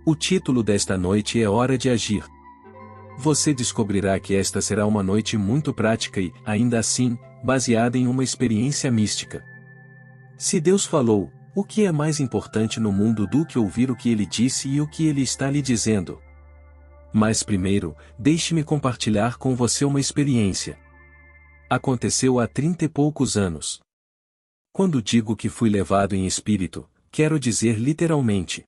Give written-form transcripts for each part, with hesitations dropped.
O título desta noite é Hora de Agir. Você descobrirá que esta será uma noite muito prática e, ainda assim, baseada em uma experiência mística. Se Deus falou, o que é mais importante no mundo do que ouvir o que Ele disse e o que Ele está lhe dizendo? Mas primeiro, deixe-me compartilhar com você uma experiência. Aconteceu há 30 e poucos anos. Quando digo que fui levado em espírito, quero dizer literalmente.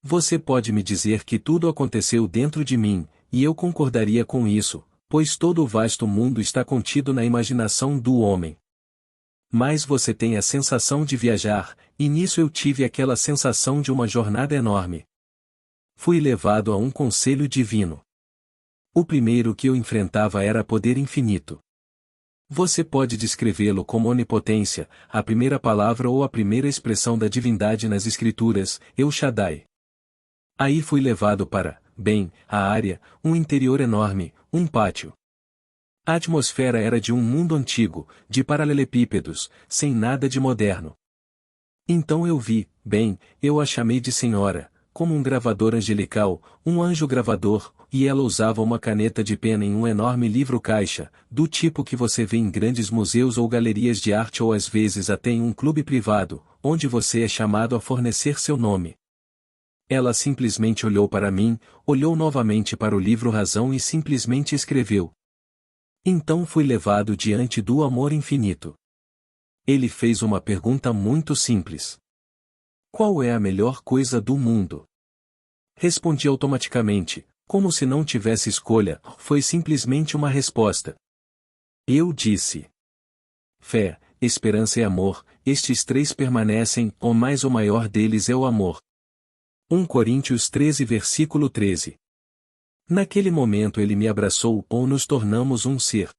Você pode me dizer que tudo aconteceu dentro de mim, e eu concordaria com isso, pois todo o vasto mundo está contido na imaginação do homem. Mas você tem a sensação de viajar, e nisso eu tive aquela sensação de uma jornada enorme. Fui levado a um conselho divino. O primeiro que eu enfrentava era poder infinito. Você pode descrevê-lo como onipotência, a primeira palavra ou a primeira expressão da divindade nas Escrituras, El Shaddai. Aí fui levado para, a área, um interior enorme, um pátio. A atmosfera era de um mundo antigo, de paralelepípedos, sem nada de moderno. Então eu vi, eu a chamei de senhora, como um gravador angelical, um anjo gravador, e ela usava uma caneta de pena em um enorme livro-caixa, do tipo que você vê em grandes museus ou galerias de arte ou às vezes até em um clube privado, onde você é chamado a fornecer seu nome. Ela simplesmente olhou para mim, olhou novamente para o livro Razão e simplesmente escreveu. Então fui levado diante do amor infinito. Ele fez uma pergunta muito simples. Qual é a melhor coisa do mundo? Respondi automaticamente, como se não tivesse escolha, foi simplesmente uma resposta. Eu disse. Fé, esperança e amor, estes três permanecem, mas o maior deles é o amor. 1 Coríntios 13 versículo 13. Naquele momento ele me abraçou ou nos tornamos um ser.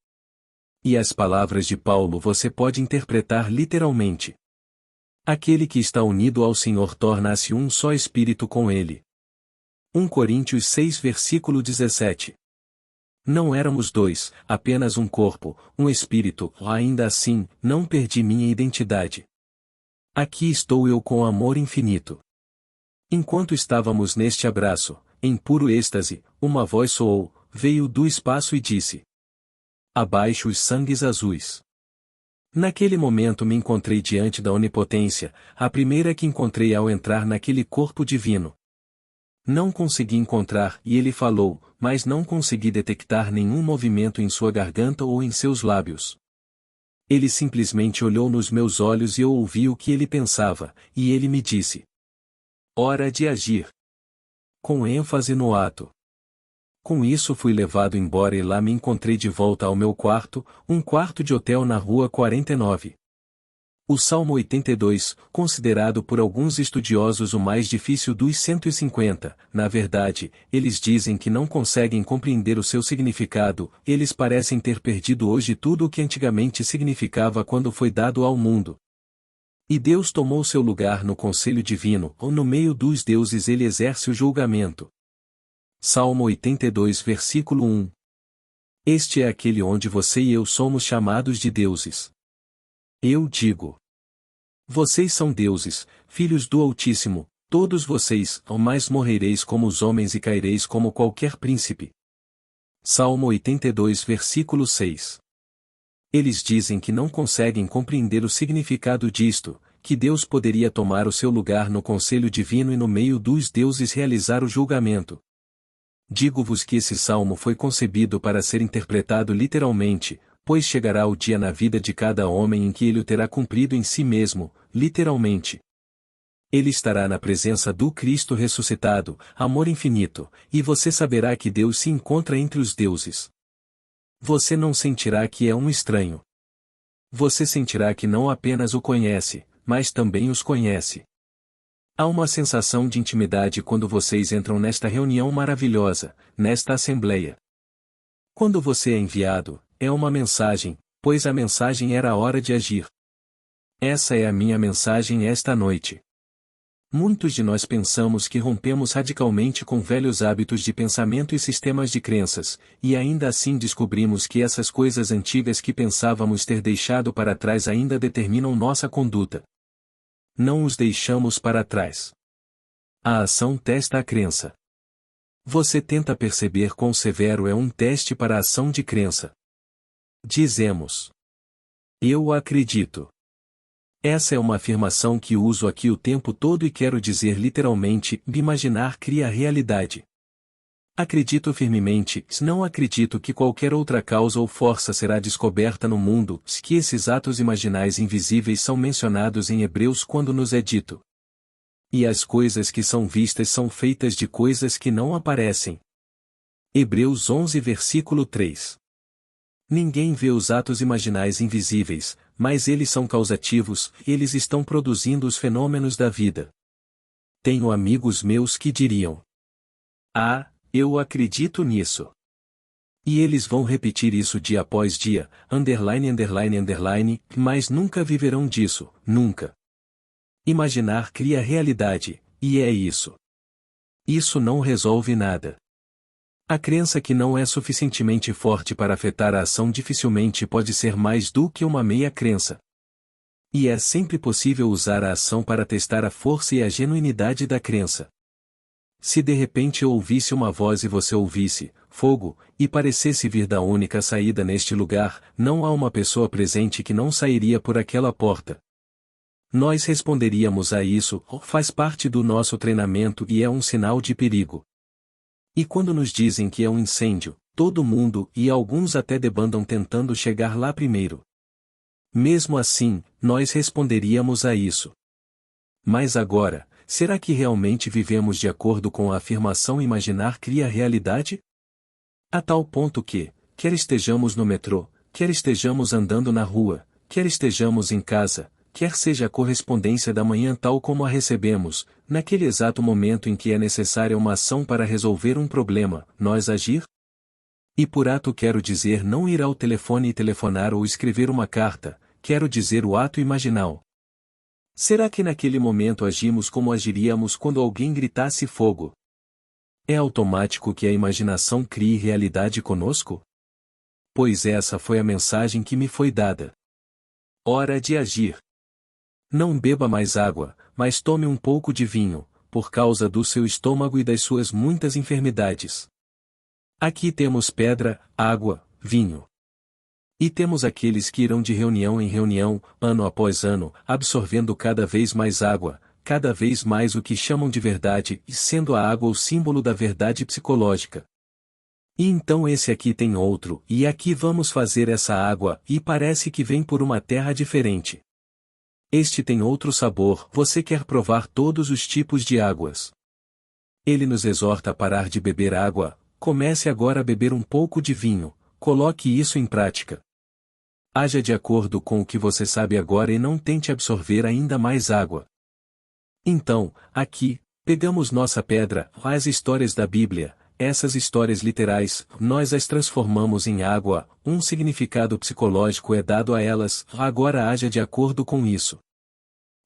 E as palavras de Paulo você pode interpretar literalmente. Aquele que está unido ao Senhor torna-se um só espírito com ele. 1 Coríntios 6 versículo 17. Não éramos dois, apenas um corpo, um espírito, ainda assim, não perdi minha identidade. Aqui estou eu com amor infinito. Enquanto estávamos neste abraço, em puro êxtase, uma voz soou, veio do espaço e disse: Abaixo os sangues azuis. Naquele momento me encontrei diante da onipotência, a primeira que encontrei ao entrar naquele corpo divino. Não consegui encontrar, e ele falou, mas não consegui detectar nenhum movimento em sua garganta ou em seus lábios. Ele simplesmente olhou nos meus olhos e eu ouvi o que ele pensava, e ele me disse: Hora de agir. Com ênfase no ato. Com isso fui levado embora e lá me encontrei de volta ao meu quarto, um quarto de hotel na rua 49. O Salmo 82, considerado por alguns estudiosos o mais difícil dos 150, na verdade, eles dizem que não conseguem compreender o seu significado, eles parecem ter perdido hoje tudo o que antigamente significava quando foi dado ao mundo. E Deus tomou seu lugar no conselho divino, ou no meio dos deuses ele exerce o julgamento. Salmo 82 versículo 1. Este é aquele onde você e eu somos chamados de deuses. Eu digo. Vocês são deuses, filhos do Altíssimo, todos vocês, mas morrereis como os homens e caireis como qualquer príncipe. Salmo 82 versículo 6. Eles dizem que não conseguem compreender o significado disto, que Deus poderia tomar o seu lugar no conselho divino e no meio dos deuses realizar o julgamento. Digo-vos que esse salmo foi concebido para ser interpretado literalmente, pois chegará o dia na vida de cada homem em que ele o terá cumprido em si mesmo, literalmente. Ele estará na presença do Cristo ressuscitado, amor infinito, e você saberá que Deus se encontra entre os deuses. Você não sentirá que é um estranho. Você sentirá que não apenas o conhece, mas também os conhece. Há uma sensação de intimidade quando vocês entram nesta reunião maravilhosa, nesta assembleia. Quando você é enviado, é uma mensagem, pois a mensagem era a hora de agir. Essa é a minha mensagem esta noite. Muitos de nós pensamos que rompemos radicalmente com velhos hábitos de pensamento e sistemas de crenças, e ainda assim descobrimos que essas coisas antigas que pensávamos ter deixado para trás ainda determinam nossa conduta. Não os deixamos para trás. A ação testa a crença. Você tenta perceber quão severo é um teste para a ação de crença. Dizemos: eu acredito. Essa é uma afirmação que uso aqui o tempo todo e quero dizer literalmente: imaginar cria realidade. Acredito firmemente, não acredito que qualquer outra causa ou força será descoberta no mundo, que esses atos imaginais invisíveis são mencionados em Hebreus quando nos é dito: e as coisas que são vistas são feitas de coisas que não aparecem. Hebreus 11 versículo 3. Ninguém vê os atos imaginais invisíveis, mas eles são causativos, eles estão produzindo os fenômenos da vida. Tenho amigos meus que diriam: ah, eu acredito nisso. E eles vão repetir isso dia após dia, underline, underline, underline, mas nunca viverão disso, nunca. Imaginar cria realidade, e é isso. Isso não resolve nada. A crença que não é suficientemente forte para afetar a ação dificilmente pode ser mais do que uma meia crença. E é sempre possível usar a ação para testar a força e a genuinidade da crença. Se de repente eu ouvisse uma voz e você ouvisse fogo, e parecesse vir da única saída neste lugar, não há uma pessoa presente que não sairia por aquela porta. Nós responderíamos a isso: faz parte do nosso treinamento e é um sinal de perigo. E quando nos dizem que é um incêndio, todo mundo e alguns até debandam tentando chegar lá primeiro. Mesmo assim, nós responderíamos a isso. Mas agora, será que realmente vivemos de acordo com a afirmação imaginar cria realidade? A tal ponto que, quer estejamos no metrô, quer estejamos andando na rua, quer estejamos em casa, quer seja a correspondência da manhã tal como a recebemos, naquele exato momento em que é necessária uma ação para resolver um problema, nós agir? E por ato quero dizer não ir ao telefone e telefonar ou escrever uma carta, quero dizer o ato imaginal. Será que naquele momento agimos como agiríamos quando alguém gritasse fogo? É automático que a imaginação crie realidade conosco? Pois essa foi a mensagem que me foi dada. Hora de agir. Não beba mais água, mas tome um pouco de vinho, por causa do seu estômago e das suas muitas enfermidades. Aqui temos pedra, água, vinho. E temos aqueles que irão de reunião em reunião, ano após ano, absorvendo cada vez mais água, cada vez mais o que chamam de verdade, e sendo a água o símbolo da verdade psicológica. E então esse aqui tem outro, e aqui vamos fazer essa água, e parece que vem por uma terra diferente. Este tem outro sabor, você quer provar todos os tipos de águas. Ele nos exorta a parar de beber água, comece agora a beber um pouco de vinho, coloque isso em prática. Haja de acordo com o que você sabe agora e não tente absorver ainda mais água. Então, aqui, pegamos nossa pedra, as histórias da Bíblia, essas histórias literais, nós as transformamos em água, um significado psicológico é dado a elas, agora haja de acordo com isso.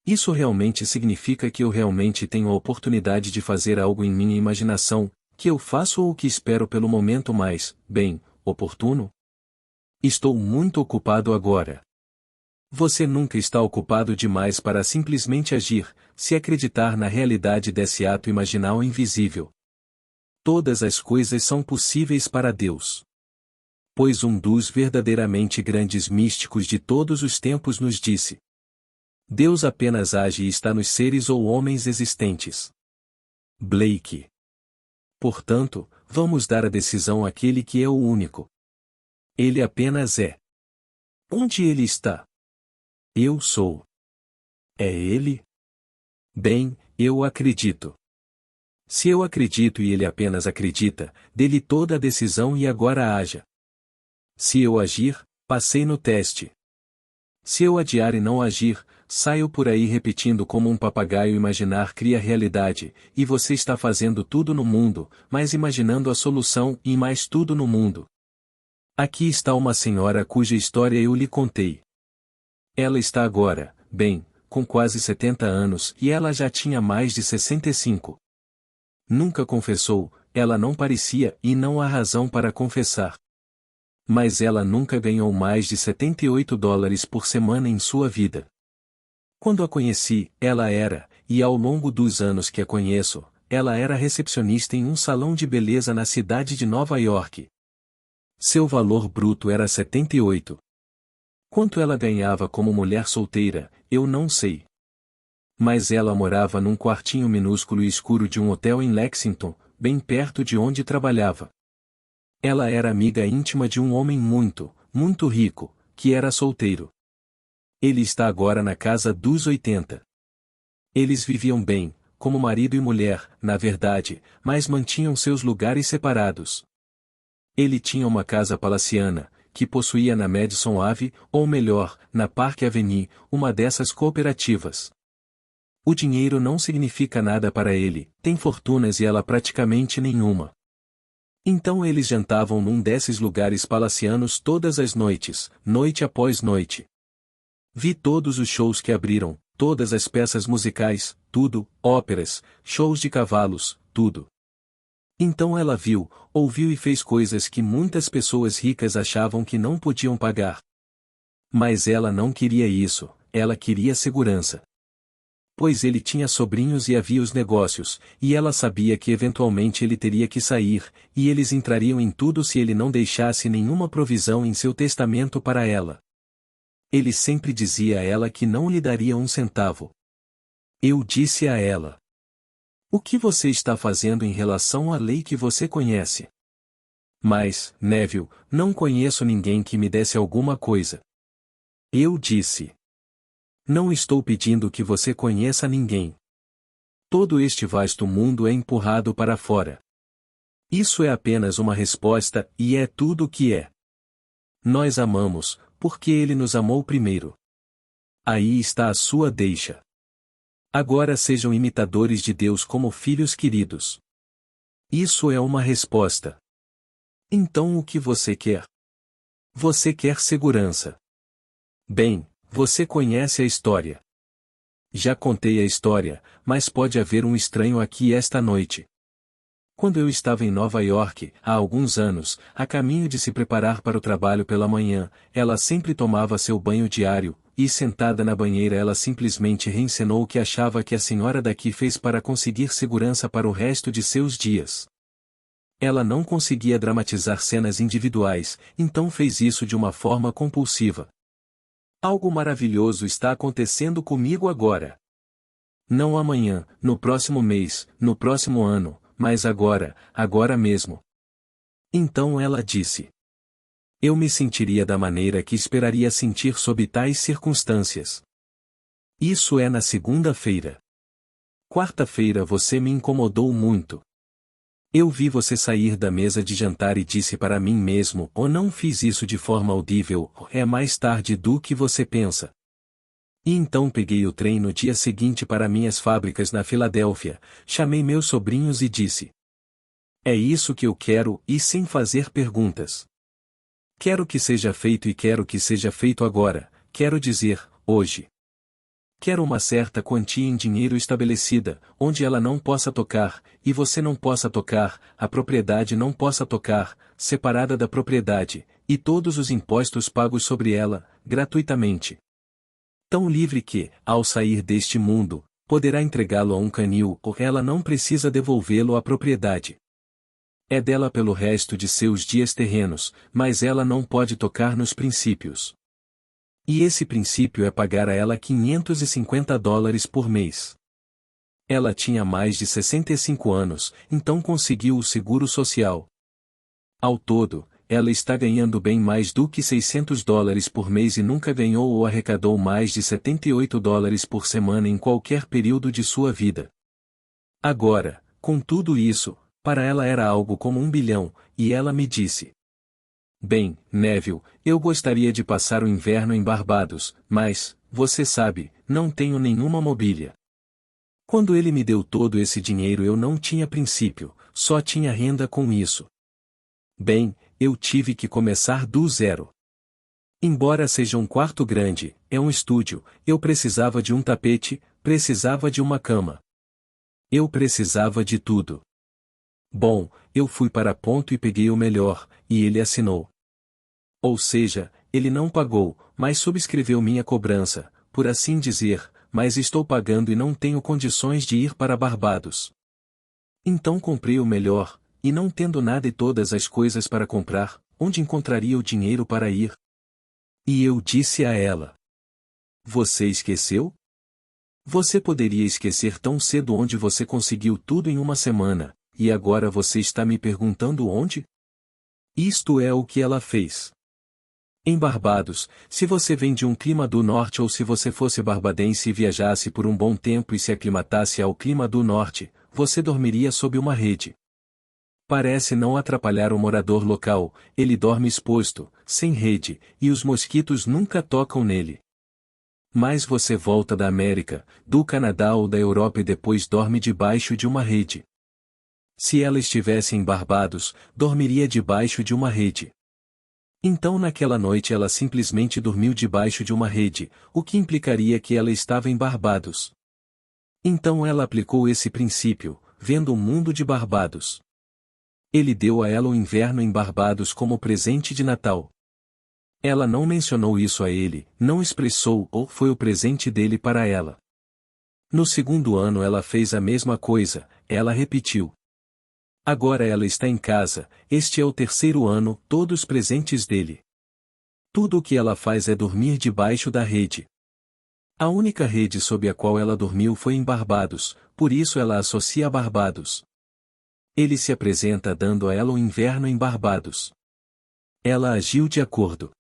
Isso realmente significa que eu realmente tenho a oportunidade de fazer algo em minha imaginação, que eu faço ou que espero pelo momento mais, bem, oportuno? Estou muito ocupado agora. Você nunca está ocupado demais para simplesmente agir, se acreditar na realidade desse ato imaginal invisível. Todas as coisas são possíveis para Deus. Pois um dos verdadeiramente grandes místicos de todos os tempos nos disse: Deus apenas age e está nos seres ou homens existentes. Blake. Portanto, vamos dar a decisão àquele que é o único. Ele apenas é. Onde ele está? Eu sou. É ele? Bem, eu acredito. Se eu acredito e ele apenas acredita, dê-lhe toda a decisão e agora haja. Se eu agir, passei no teste. Se eu adiar e não agir, saio por aí repetindo como um papagaio imaginar cria realidade, e você está fazendo tudo no mundo, mas imaginando a solução e mais tudo no mundo. Aqui está uma senhora cuja história eu lhe contei. Ela está agora, bem, com quase 70 anos e ela já tinha mais de 65. Nunca confessou, ela não parecia e não há razão para confessar. Mas ela nunca ganhou mais de $78 por semana em sua vida. Quando a conheci, ela era, e ao longo dos anos que a conheço, ela era recepcionista em um salão de beleza na cidade de Nova York. Seu valor bruto era 78. Quanto ela ganhava como mulher solteira, eu não sei. Mas ela morava num quartinho minúsculo e escuro de um hotel em Lexington, bem perto de onde trabalhava. Ela era amiga íntima de um homem muito, muito rico, que era solteiro. Ele está agora na casa dos 80. Eles viviam bem, como marido e mulher, na verdade, mas mantinham seus lugares separados. Ele tinha uma casa palaciana, que possuía na Madison Ave, ou melhor, na Park Avenue, uma dessas cooperativas. O dinheiro não significa nada para ele, tem fortunas e ela praticamente nenhuma. Então eles jantavam num desses lugares palacianos todas as noites, noite após noite. Vi todos os shows que abriram, todas as peças musicais, tudo, óperas, shows de cavalos, tudo. Então ela viu, ouviu e fez coisas que muitas pessoas ricas achavam que não podiam pagar. Mas ela não queria isso, ela queria segurança. Pois ele tinha sobrinhos e havia os negócios, e ela sabia que eventualmente ele teria que sair, e eles entrariam em tudo se ele não deixasse nenhuma provisão em seu testamento para ela. Ele sempre dizia a ela que não lhe daria um centavo. Eu disse a ela: o que você está fazendo em relação à lei que você conhece? Mas, Neville, não conheço ninguém que me desse alguma coisa. Eu disse: não estou pedindo que você conheça ninguém. Todo este vasto mundo é empurrado para fora. Isso é apenas uma resposta, e é tudo o que é. Nós amamos, porque ele nos amou primeiro. Aí está a sua deixa. Agora sejam imitadores de Deus como filhos queridos. Isso é uma resposta. Então o que você quer? Você quer segurança. Bem, você conhece a história. Já contei a história, mas pode haver um estranho aqui esta noite. Quando eu estava em Nova York, há alguns anos, a caminho de se preparar para o trabalho pela manhã, ela sempre tomava seu banho diário, e sentada na banheira ela simplesmente reencenou o que achava que a senhora daqui fez para conseguir segurança para o resto de seus dias. Ela não conseguia dramatizar cenas individuais, então fez isso de uma forma compulsiva. Algo maravilhoso está acontecendo comigo agora. Não amanhã, no próximo mês, no próximo ano, mas agora, agora mesmo. Então ela disse: eu me sentiria da maneira que esperaria sentir sob tais circunstâncias. Isso é na segunda-feira. Quarta-feira você me incomodou muito. Eu vi você sair da mesa de jantar e disse para mim mesmo, ou não fiz isso de forma audível, é mais tarde do que você pensa. E então peguei o trem no dia seguinte para minhas fábricas na Filadélfia, chamei meus sobrinhos e disse: é isso que eu quero, e sem fazer perguntas. Quero que seja feito e quero que seja feito agora, quero dizer, hoje. Quero uma certa quantia em dinheiro estabelecida, onde ela não possa tocar, e você não possa tocar, a propriedade não possa tocar, separada da propriedade, e todos os impostos pagos sobre ela, gratuitamente. Tão livre que, ao sair deste mundo, poderá entregá-lo a um canil ou ela não precisa devolvê-lo à propriedade. É dela pelo resto de seus dias terrenos, mas ela não pode tocar nos princípios. E esse princípio é pagar a ela $550 por mês. Ela tinha mais de 65 anos, então conseguiu o seguro social. Ao todo, ela está ganhando bem mais do que $600 por mês e nunca ganhou ou arrecadou mais de $78 por semana em qualquer período de sua vida. Agora, com tudo isso, para ela era algo como 1 bilhão, e ela me disse: bem, Neville, eu gostaria de passar o inverno em Barbados, mas, você sabe, não tenho nenhuma mobília. Quando ele me deu todo esse dinheiro eu não tinha princípio, só tinha renda com isso. Bem, eu tive que começar do zero. Embora seja um quarto grande, é um estúdio, eu precisava de um tapete, precisava de uma cama. Eu precisava de tudo. Bom, eu fui para ponto e peguei o melhor, e ele assinou. Ou seja, ele não pagou, mas subscreveu minha cobrança, por assim dizer, mas estou pagando e não tenho condições de ir para Barbados. Então comprei o melhor, e não tendo nada e todas as coisas para comprar, onde encontraria o dinheiro para ir? E eu disse a ela: Você esqueceu? Você poderia esquecer tão cedo onde você conseguiu tudo em uma semana, e agora você está me perguntando onde? Isto é o que ela fez. Em Barbados, se você vem de um clima do norte ou se você fosse barbadense e viajasse por um bom tempo e se aclimatasse ao clima do norte, você dormiria sob uma rede. Parece não atrapalhar o morador local, ele dorme exposto, sem rede, e os mosquitos nunca tocam nele. Mas você volta da América, do Canadá ou da Europa e depois dorme debaixo de uma rede. Se ela estivesse em Barbados, dormiria debaixo de uma rede. Então naquela noite ela simplesmente dormiu debaixo de uma rede, o que implicaria que ela estava em Barbados. Então ela aplicou esse princípio, vendo o mundo de Barbados. Ele deu a ela o inverno em Barbados como presente de Natal. Ela não mencionou isso a ele, não expressou ou foi o presente dele para ela. No segundo ano ela fez a mesma coisa, ela repetiu. Agora ela está em casa, este é o terceiro ano, todos presentes dele. Tudo o que ela faz é dormir debaixo da rede. A única rede sob a qual ela dormiu foi em Barbados, por isso ela associa a Barbados. Ele se apresenta dando a ela o inverno em Barbados. Ela agiu de acordo.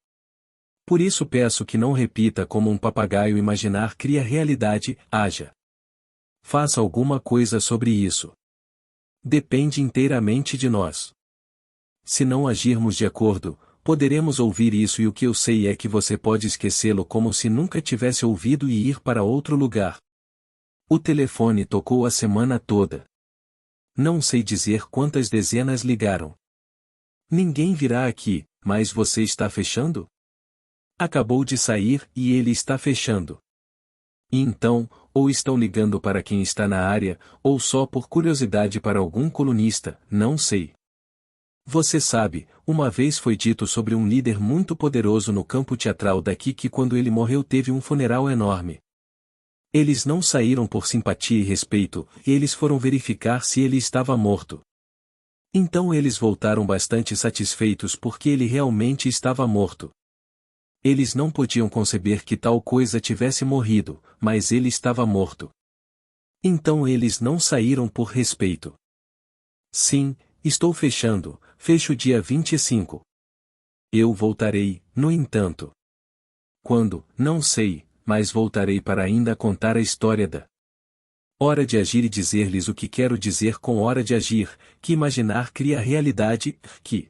Por isso peço que não repita como um papagaio imaginar cria realidade, haja. Faça alguma coisa sobre isso. Depende inteiramente de nós. Se não agirmos de acordo, poderemos ouvir isso e o que eu sei é que você pode esquecê-lo como se nunca tivesse ouvido e ir para outro lugar. O telefone tocou a semana toda. Não sei dizer quantas dezenas ligaram. Ninguém virá aqui, mas você está fechando? Acabou de sair e ele está fechando. E então, ou estão ligando para quem está na área, ou só por curiosidade para algum colunista, não sei. Você sabe, uma vez foi dito sobre um líder muito poderoso no campo teatral daqui que quando ele morreu teve um funeral enorme. Eles não saíram por simpatia e respeito, eles foram verificar se ele estava morto. Então eles voltaram bastante satisfeitos porque ele realmente estava morto. Eles não podiam conceber que tal coisa tivesse morrido, mas ele estava morto. Então eles não saíram por respeito. Sim, estou fechando, fecho dia 25. Eu voltarei, no entanto. Quando, não sei, mas voltarei para ainda contar a história da hora de agir e dizer-lhes o que quero dizer com hora de agir, que imaginar cria realidade, que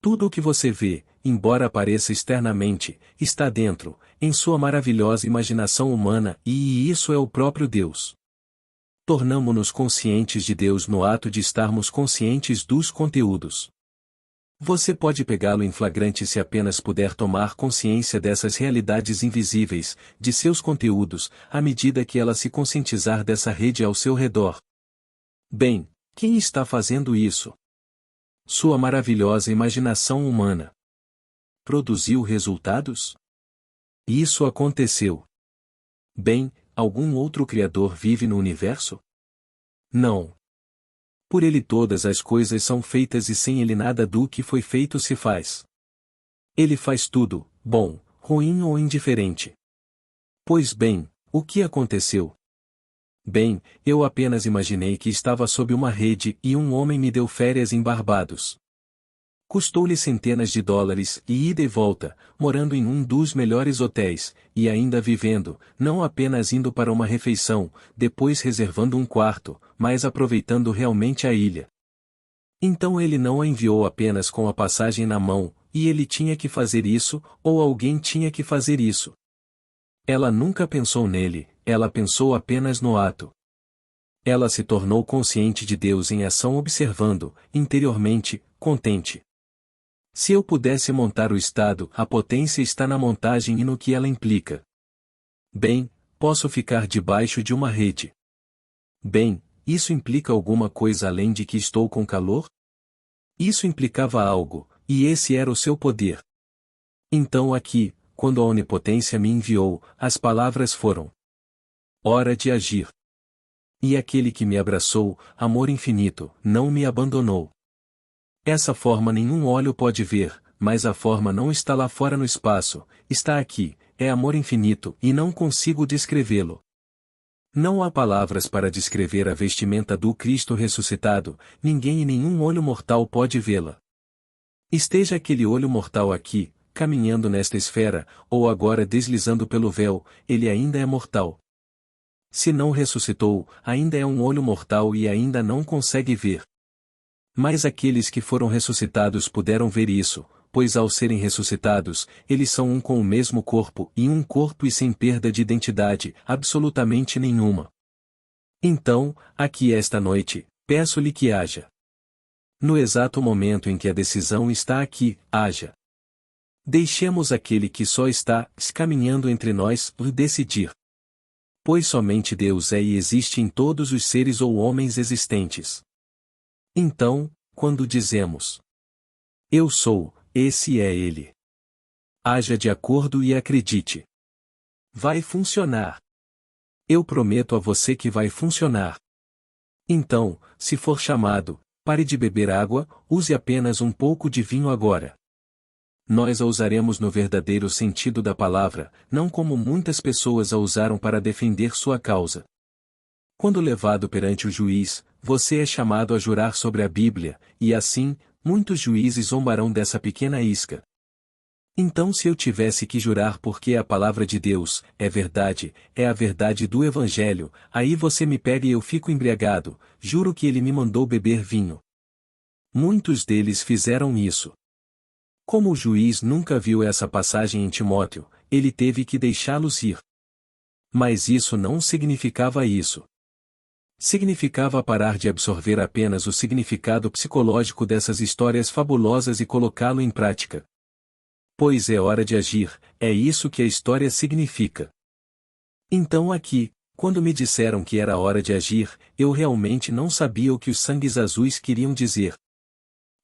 tudo o que você vê, embora apareça externamente, está dentro, em sua maravilhosa imaginação humana, e isso é o próprio Deus. Tornamo-nos conscientes de Deus no ato de estarmos conscientes dos conteúdos. Você pode pegá-lo em flagrante se apenas puder tomar consciência dessas realidades invisíveis, de seus conteúdos, à medida que ela se conscientizar dessa rede ao seu redor. Bem, quem está fazendo isso? Sua maravilhosa imaginação humana. Produziu resultados? Isso aconteceu. Bem, algum outro Criador vive no universo? Não. Por ele todas as coisas são feitas e sem ele nada do que foi feito se faz. Ele faz tudo, bom, ruim ou indiferente. Pois bem, o que aconteceu? Bem, eu apenas imaginei que estava sob uma rede e um homem me deu férias em Barbados. Custou-lhe centenas de dólares, e ida e volta, morando em um dos melhores hotéis, e ainda vivendo, não apenas indo para uma refeição, depois reservando um quarto, mas aproveitando realmente a ilha. Então ele não a enviou apenas com a passagem na mão, e ele tinha que fazer isso, ou alguém tinha que fazer isso. Ela nunca pensou nele, ela pensou apenas no ato. Ela se tornou consciente de Deus em ação observando, interiormente, contente. Se eu pudesse montar o Estado, a potência está na montagem e no que ela implica. Bem, posso ficar debaixo de uma rede. Bem, isso implica alguma coisa além de que estou com calor? Isso implicava algo, e esse era o seu poder. Então aqui, quando a onipotência me enviou, as palavras foram: Hora de agir. E aquele que me abraçou, amor infinito, não me abandonou. Essa forma nenhum olho pode ver, mas a forma não está lá fora no espaço, está aqui, é amor infinito, e não consigo descrevê-lo. Não há palavras para descrever a vestimenta do Cristo ressuscitado, ninguém e nenhum olho mortal pode vê-la. Esteja aquele olho mortal aqui, caminhando nesta esfera, ou agora deslizando pelo véu, ele ainda é mortal. Se não ressuscitou, ainda é um olho mortal e ainda não consegue ver. Mas aqueles que foram ressuscitados puderam ver isso, pois ao serem ressuscitados, eles são um com o mesmo corpo, e um corpo e sem perda de identidade, absolutamente nenhuma. Então, aqui esta noite, peço-lhe que haja. No exato momento em que a decisão está aqui, haja. Deixemos aquele que só está caminhando entre nós decidir. Pois somente Deus é e existe em todos os seres ou homens existentes. Então, quando dizemos eu sou, esse é ele. Haja de acordo e acredite. Vai funcionar. Eu prometo a você que vai funcionar. Então, se for chamado, pare de beber água, use apenas um pouco de vinho agora. Nós a usaremos no verdadeiro sentido da palavra, não como muitas pessoas a usaram para defender sua causa. Quando levado perante o juiz, você é chamado a jurar sobre a Bíblia, e assim, muitos juízes zombarão dessa pequena isca. Então se eu tivesse que jurar porque a palavra de Deus é a verdade do Evangelho, aí você me pega e eu fico embriagado, juro que ele me mandou beber vinho. Muitos deles fizeram isso. Como o juiz nunca viu essa passagem em Timóteo, ele teve que deixá-los ir. Mas isso não significava isso. Significava parar de absorver apenas o significado psicológico dessas histórias fabulosas e colocá-lo em prática. Pois é hora de agir, é isso que a história significa. Então aqui, quando me disseram que era hora de agir, eu realmente não sabia o que os sangues azuis queriam dizer.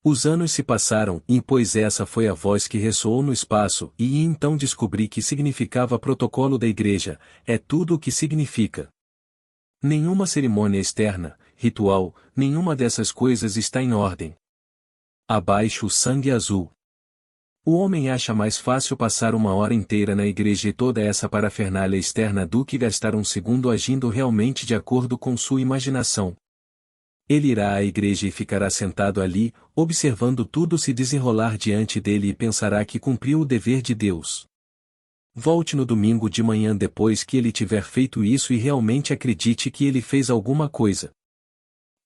Os anos se passaram, e pois essa foi a voz que ressoou no espaço, e então descobri que significava protocolo da igreja, é tudo o que significa. Nenhuma cerimônia externa, ritual, nenhuma dessas coisas está em ordem. Abaixo o sangue azul. O homem acha mais fácil passar uma hora inteira na igreja e toda essa parafernália externa do que gastar um segundo agindo realmente de acordo com sua imaginação. Ele irá à igreja e ficará sentado ali, observando tudo se desenrolar diante dele e pensará que cumpriu o dever de Deus. Volte no domingo de manhã depois que ele tiver feito isso e realmente acredite que ele fez alguma coisa.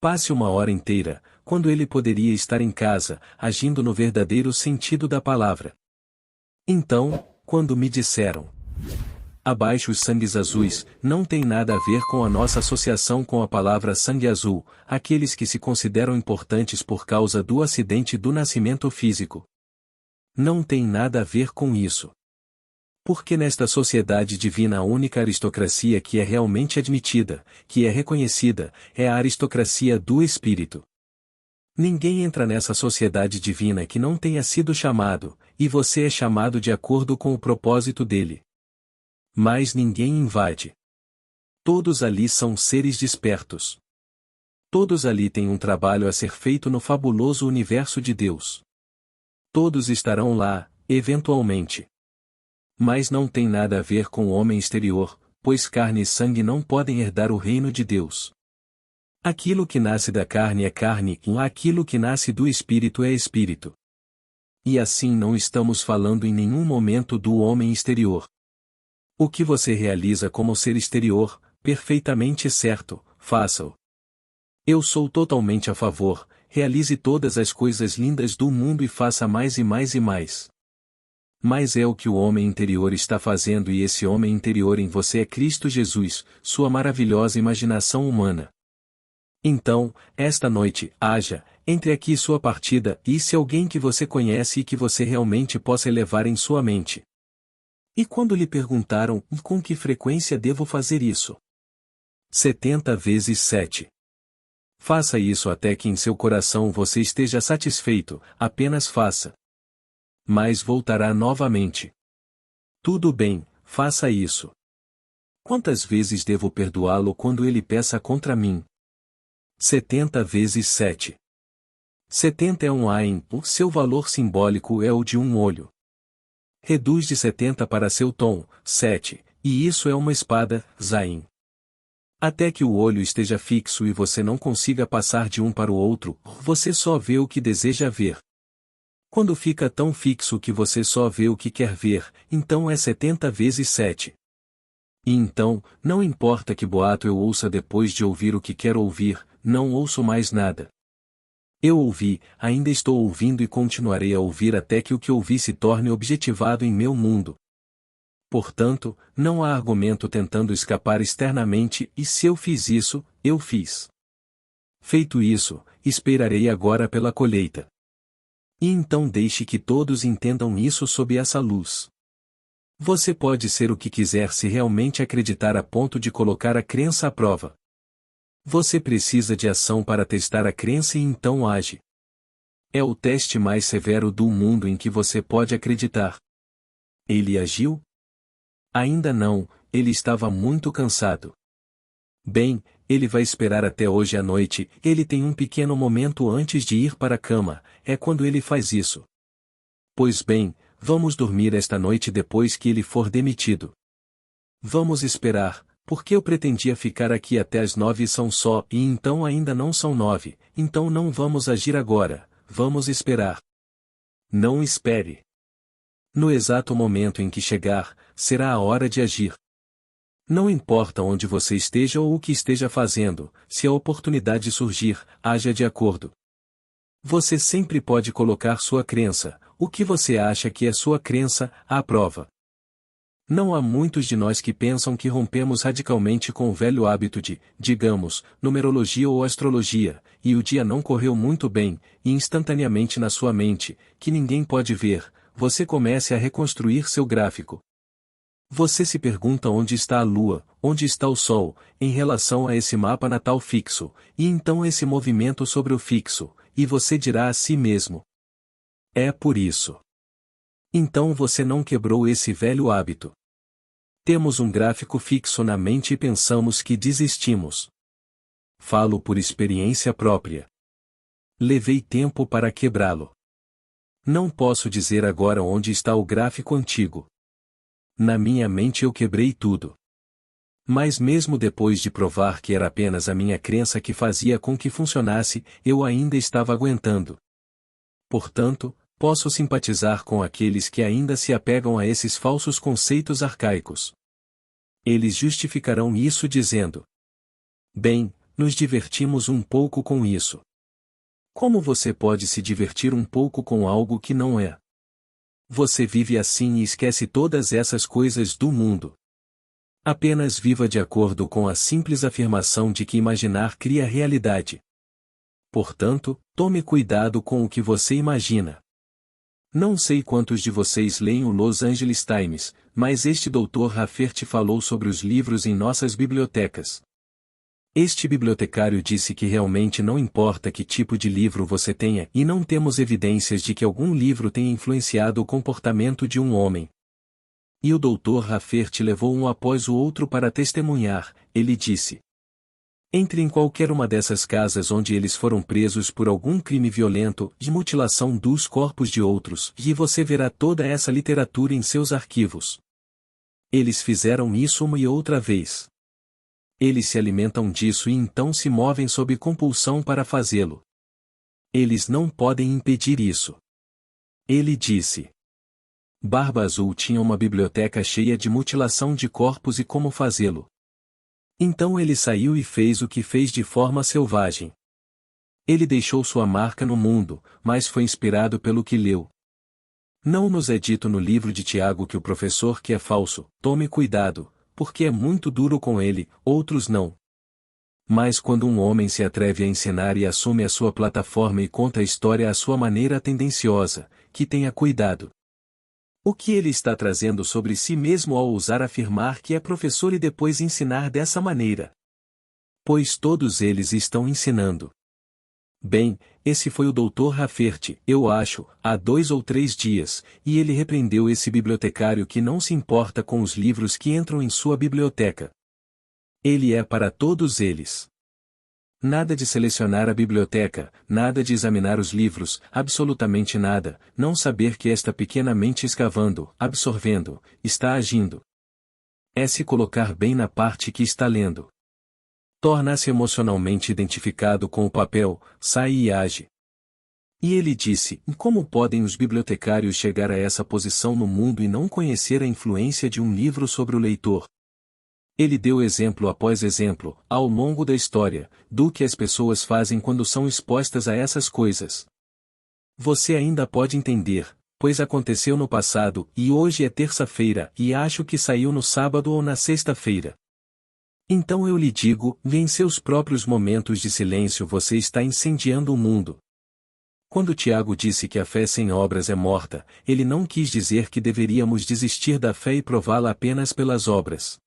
Passe uma hora inteira, quando ele poderia estar em casa, agindo no verdadeiro sentido da palavra. Então, quando me disseram abaixo os sangues azuis, não tem nada a ver com a nossa associação com a palavra sangue azul, aqueles que se consideram importantes por causa do acidente do nascimento físico. Não tem nada a ver com isso. Porque nesta sociedade divina a única aristocracia que é realmente admitida, que é reconhecida, é a aristocracia do Espírito. Ninguém entra nessa sociedade divina que não tenha sido chamado, e você é chamado de acordo com o propósito dele. Mas ninguém invade. Todos ali são seres despertos. Todos ali têm um trabalho a ser feito no fabuloso universo de Deus. Todos estarão lá, eventualmente. Mas não tem nada a ver com o homem exterior, pois carne e sangue não podem herdar o reino de Deus. Aquilo que nasce da carne é carne, e aquilo que nasce do espírito é espírito. E assim não estamos falando em nenhum momento do homem exterior. O que você realiza como ser exterior, perfeitamente certo, faça-o. Eu sou totalmente a favor, realize todas as coisas lindas do mundo e faça mais e mais e mais. Mas é o que o homem interior está fazendo e esse homem interior em você é Cristo Jesus, sua maravilhosa imaginação humana. Então, esta noite, haja, entre aqui sua partida e se alguém que você conhece e que você realmente possa elevar em sua mente. E quando lhe perguntaram, com que frequência devo fazer isso? 70 vezes 7. Faça isso até que em seu coração você esteja satisfeito, apenas faça. Mas voltará novamente. Tudo bem, faça isso. Quantas vezes devo perdoá-lo quando ele peça contra mim? 70 vezes 7. 70 é um ain, o seu valor simbólico é o de um olho. Reduz de 70 para seu tom, 7, e isso é uma espada, zain. Até que o olho esteja fixo e você não consiga passar de um para o outro, você só vê o que deseja ver. Quando fica tão fixo que você só vê o que quer ver, então é 70 vezes 7. E então, não importa que boato eu ouça depois de ouvir o que quero ouvir, não ouço mais nada. Eu ouvi, ainda estou ouvindo e continuarei a ouvir até que o que ouvi se torne objetivado em meu mundo. Portanto, não há argumento tentando escapar externamente, e se eu fiz isso, eu fiz. Feito isso, esperarei agora pela colheita. E então deixe que todos entendam isso sob essa luz. Você pode ser o que quiser se realmente acreditar a ponto de colocar a crença à prova. Você precisa de ação para testar a crença e então age. É o teste mais severo do mundo em que você pode acreditar. Ele agiu? Ainda não, ele estava muito cansado. Bem, ele vai esperar até hoje à noite, ele tem um pequeno momento antes de ir para a cama, é quando ele faz isso. Pois bem, vamos dormir esta noite depois que ele for demitido. Vamos esperar, porque eu pretendia ficar aqui até as 9 e são só, e então ainda não são 9, então não vamos agir agora, vamos esperar. Não espere. No exato momento em que chegar, será a hora de agir. Não importa onde você esteja ou o que esteja fazendo, se a oportunidade surgir, haja de acordo. Você sempre pode colocar sua crença, o que você acha que é sua crença, à prova. Não há muitos de nós que pensam que rompemos radicalmente com o velho hábito de, digamos, numerologia ou astrologia, e o dia não correu muito bem, e instantaneamente na sua mente, que ninguém pode ver, você comece a reconstruir seu gráfico. Você se pergunta onde está a Lua, onde está o Sol, em relação a esse mapa natal fixo, e então esse movimento sobre o fixo, e você dirá a si mesmo: é por isso. Então você não quebrou esse velho hábito. Temos um gráfico fixo na mente e pensamos que desistimos. Falo por experiência própria. Levei tempo para quebrá-lo. Não posso dizer agora onde está o gráfico antigo. Na minha mente eu quebrei tudo. Mas mesmo depois de provar que era apenas a minha crença que fazia com que funcionasse, eu ainda estava aguentando. Portanto, posso simpatizar com aqueles que ainda se apegam a esses falsos conceitos arcaicos. Eles justificarão isso dizendo: bem, nos divertimos um pouco com isso. Como você pode se divertir um pouco com algo que não é? Você vive assim e esquece todas essas coisas do mundo. Apenas viva de acordo com a simples afirmação de que imaginar cria realidade. Portanto, tome cuidado com o que você imagina. Não sei quantos de vocês leem o Los Angeles Times, mas este Dr. Rafferty falou sobre os livros em nossas bibliotecas. Este bibliotecário disse que realmente não importa que tipo de livro você tenha e não temos evidências de que algum livro tenha influenciado o comportamento de um homem. E o Dr. Rafferty levou um após o outro para testemunhar, ele disse: entre em qualquer uma dessas casas onde eles foram presos por algum crime violento, de mutilação dos corpos de outros, e você verá toda essa literatura em seus arquivos. Eles fizeram isso uma e outra vez. Eles se alimentam disso e então se movem sob compulsão para fazê-lo. Eles não podem impedir isso. Ele disse. Barba Azul tinha uma biblioteca cheia de mutilação de corpos e como fazê-lo. Então ele saiu e fez o que fez de forma selvagem. Ele deixou sua marca no mundo, mas foi inspirado pelo que leu. Não nos é dito no livro de Tiago que o professor que é falso, tome cuidado, porque é muito duro com ele, outros não. Mas quando um homem se atreve a ensinar e assume a sua plataforma e conta a história à sua maneira tendenciosa, que tenha cuidado. O que ele está trazendo sobre si mesmo ao ousar afirmar que é professor e depois ensinar dessa maneira? Pois todos eles estão ensinando. Bem, esse foi o Dr. Rafferty, eu acho, há 2 ou 3 dias, e ele repreendeu esse bibliotecário que não se importa com os livros que entram em sua biblioteca. Ele é para todos eles. Nada de selecionar a biblioteca, nada de examinar os livros, absolutamente nada, não saber que esta pequena mente escavando, absorvendo, está agindo. É se colocar bem na parte que está lendo. Torna-se emocionalmente identificado com o papel, sai e age. E ele disse: como podem os bibliotecários chegar a essa posição no mundo e não conhecer a influência de um livro sobre o leitor? Ele deu exemplo após exemplo, ao longo da história, do que as pessoas fazem quando são expostas a essas coisas. Você ainda pode entender, pois aconteceu no passado, e hoje é terça-feira, e acho que saiu no sábado ou na sexta-feira. Então eu lhe digo, em seus próprios momentos de silêncio você está incendiando o mundo. Quando Tiago disse que a fé sem obras é morta, ele não quis dizer que deveríamos desistir da fé e prová-la apenas pelas obras.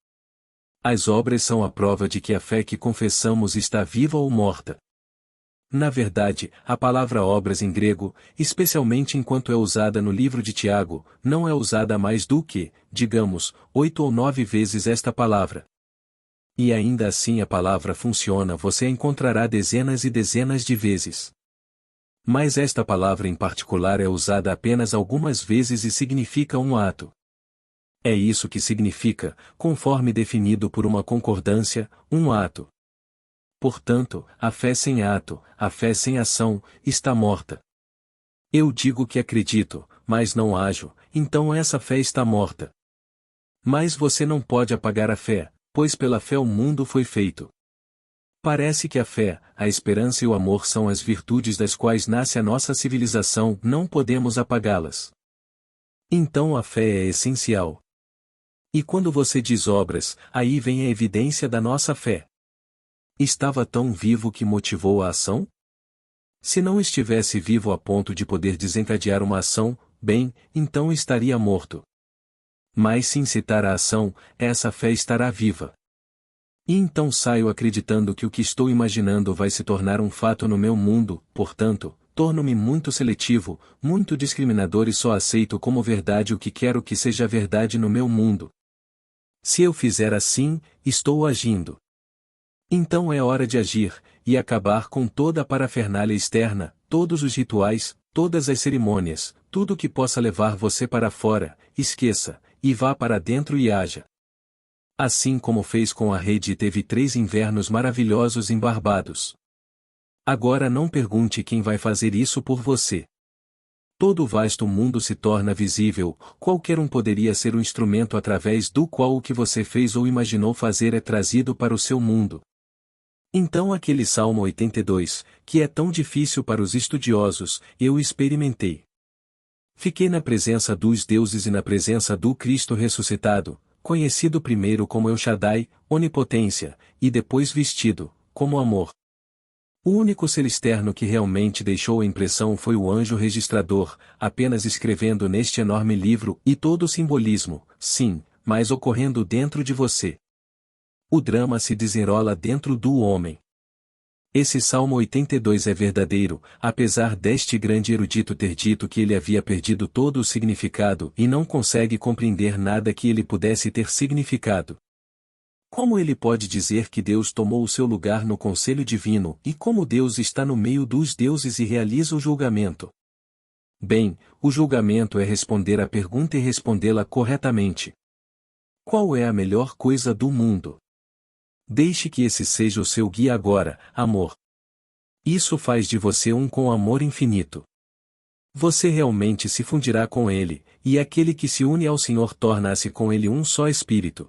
As obras são a prova de que a fé que confessamos está viva ou morta. Na verdade, a palavra obras em grego, especialmente enquanto é usada no livro de Tiago, não é usada mais do que, digamos, 8 ou 9 vezes esta palavra. E ainda assim a palavra funciona, você a encontrará dezenas e dezenas de vezes. Mas esta palavra em particular é usada apenas algumas vezes e significa um ato. É isso que significa, conforme definido por uma concordância, um ato. Portanto, a fé sem ato, a fé sem ação, está morta. Eu digo que acredito, mas não ajo, então essa fé está morta. Mas você não pode apagar a fé, pois pela fé o mundo foi feito. Parece que a fé, a esperança e o amor são as virtudes das quais nasce a nossa civilização, não podemos apagá-las. Então a fé é essencial. E quando você diz obras, aí vem a evidência da nossa fé. Estava tão vivo que motivou a ação? Se não estivesse vivo a ponto de poder desencadear uma ação, bem, então estaria morto. Mas se incitar a ação, essa fé estará viva. E então saio acreditando que o que estou imaginando vai se tornar um fato no meu mundo, portanto, torno-me muito seletivo, muito discriminador e só aceito como verdade o que quero que seja verdade no meu mundo. Se eu fizer assim, estou agindo. Então é hora de agir, e acabar com toda a parafernália externa, todos os rituais, todas as cerimônias, tudo que possa levar você para fora, esqueça, e vá para dentro e haja. Assim como fez com a rede e teve 3 invernos maravilhosos em Barbados. Agora não pergunte quem vai fazer isso por você. Todo o vasto mundo se torna visível, qualquer um poderia ser o instrumento através do qual o que você fez ou imaginou fazer é trazido para o seu mundo. Então aquele Salmo 82, que é tão difícil para os estudiosos, eu experimentei. Fiquei na presença dos deuses e na presença do Cristo ressuscitado, conhecido primeiro como El Shaddai, onipotência, e depois vestido, como amor. O único ser externo que realmente deixou a impressão foi o anjo registrador, apenas escrevendo neste enorme livro, e todo o simbolismo, sim, mas ocorrendo dentro de você. O drama se desenrola dentro do homem. Esse Salmo 82 é verdadeiro, apesar deste grande erudito ter dito que ele havia perdido todo o significado e não consegue compreender nada que ele pudesse ter significado. Como ele pode dizer que Deus tomou o seu lugar no conselho divino, e como Deus está no meio dos deuses e realiza o julgamento? Bem, o julgamento é responder à pergunta e respondê-la corretamente. Qual é a melhor coisa do mundo? Deixe que esse seja o seu guia agora, amor. Isso faz de você um com amor infinito. Você realmente se fundirá com ele, e aquele que se une ao Senhor torna-se com ele um só espírito.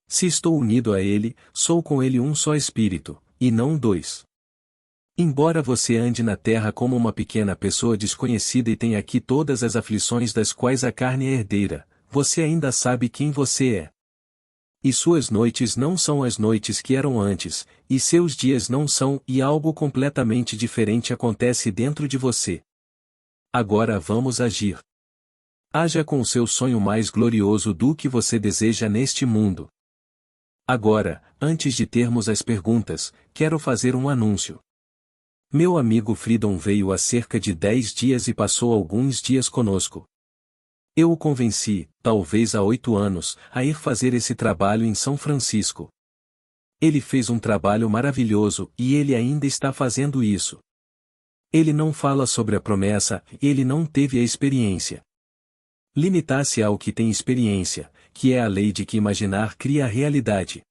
Se estou unido a ele, sou com ele um só espírito, e não 2. Embora você ande na terra como uma pequena pessoa desconhecida e tenha aqui todas as aflições das quais a carne é herdeira, você ainda sabe quem você é. E suas noites não são as noites que eram antes, e seus dias não são, e algo completamente diferente acontece dentro de você. Agora vamos agir. Haja com o seu sonho mais glorioso do que você deseja neste mundo. Agora, antes de termos as perguntas, quero fazer um anúncio. Meu amigo Freedom veio há cerca de 10 dias e passou alguns dias conosco. Eu o convenci, talvez há 8 anos, a ir fazer esse trabalho em São Francisco. Ele fez um trabalho maravilhoso e ele ainda está fazendo isso. Ele não fala sobre a promessa, ele não teve a experiência. Limitar-se ao que tem experiência, que é a lei de que imaginar cria a realidade.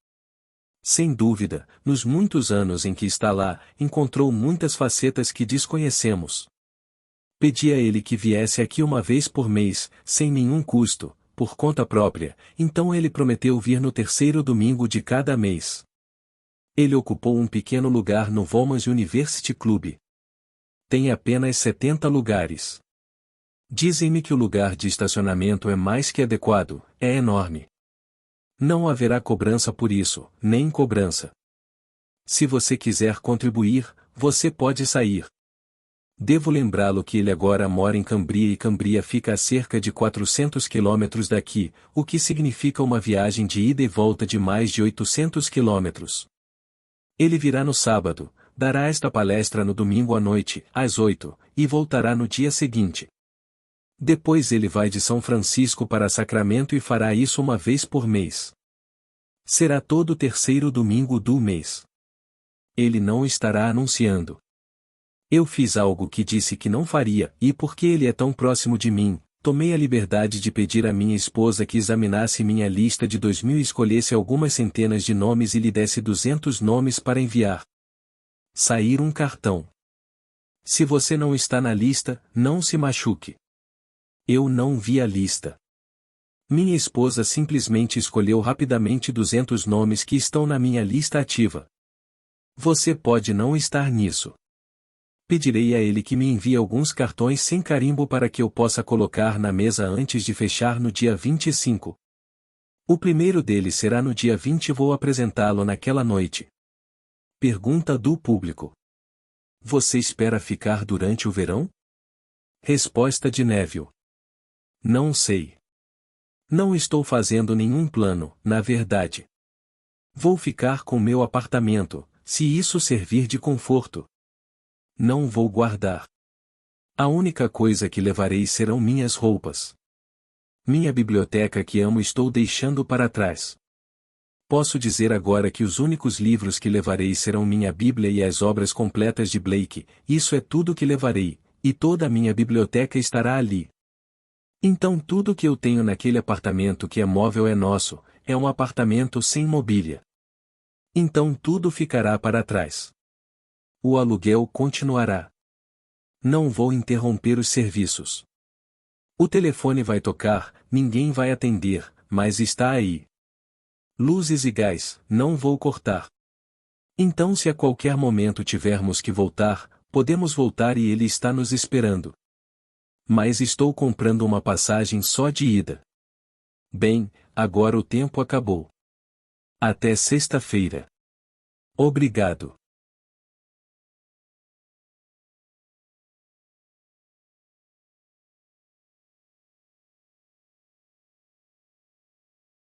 Sem dúvida, nos muitos anos em que está lá, encontrou muitas facetas que desconhecemos. Pedi a ele que viesse aqui uma vez por mês, sem nenhum custo, por conta própria, então ele prometeu vir no terceiro domingo de cada mês. Ele ocupou um pequeno lugar no Women's University Club. Tem apenas 70 lugares. Dizem-me que o lugar de estacionamento é mais que adequado, é enorme. Não haverá cobrança por isso, nem cobrança. Se você quiser contribuir, você pode sair. Devo lembrá-lo que ele agora mora em Cambria e Cambria fica a cerca de 400 quilômetros daqui, o que significa uma viagem de ida e volta de mais de 800 quilômetros. Ele virá no sábado, dará esta palestra no domingo à noite, às 8, e voltará no dia seguinte. Depois ele vai de São Francisco para Sacramento e fará isso uma vez por mês. Será todo o terceiro domingo do mês. Ele não estará anunciando. Eu fiz algo que disse que não faria, e porque ele é tão próximo de mim, tomei a liberdade de pedir à minha esposa que examinasse minha lista de 2000 e escolhesse algumas centenas de nomes e lhe desse 200 nomes para enviar. Sair um cartão. Se você não está na lista, não se machuque. Eu não vi a lista. Minha esposa simplesmente escolheu rapidamente 200 nomes que estão na minha lista ativa. Você pode não estar nisso. Pedirei a ele que me envie alguns cartões sem carimbo para que eu possa colocar na mesa antes de fechar no dia 25. O primeiro deles será no dia 20 e vou apresentá-lo naquela noite. Pergunta do público. Você espera ficar durante o verão? Resposta de Neville. Não sei. Não estou fazendo nenhum plano, na verdade. Vou ficar com meu apartamento, se isso servir de conforto. Não vou guardar. A única coisa que levarei serão minhas roupas. Minha biblioteca que amo estou deixando para trás. Posso dizer agora que os únicos livros que levarei serão minha Bíblia e as obras completas de Blake, isso é tudo que levarei, e toda a minha biblioteca estará ali. Então tudo que eu tenho naquele apartamento que é móvel é nosso, é um apartamento sem mobília. Então tudo ficará para trás. O aluguel continuará. Não vou interromper os serviços. O telefone vai tocar, ninguém vai atender, mas está aí. Luzes e gás, não vou cortar. Então se a qualquer momento tivermos que voltar, podemos voltar e ele está nos esperando. Mas estou comprando uma passagem só de ida. Bem, agora o tempo acabou. Até sexta-feira. Obrigado.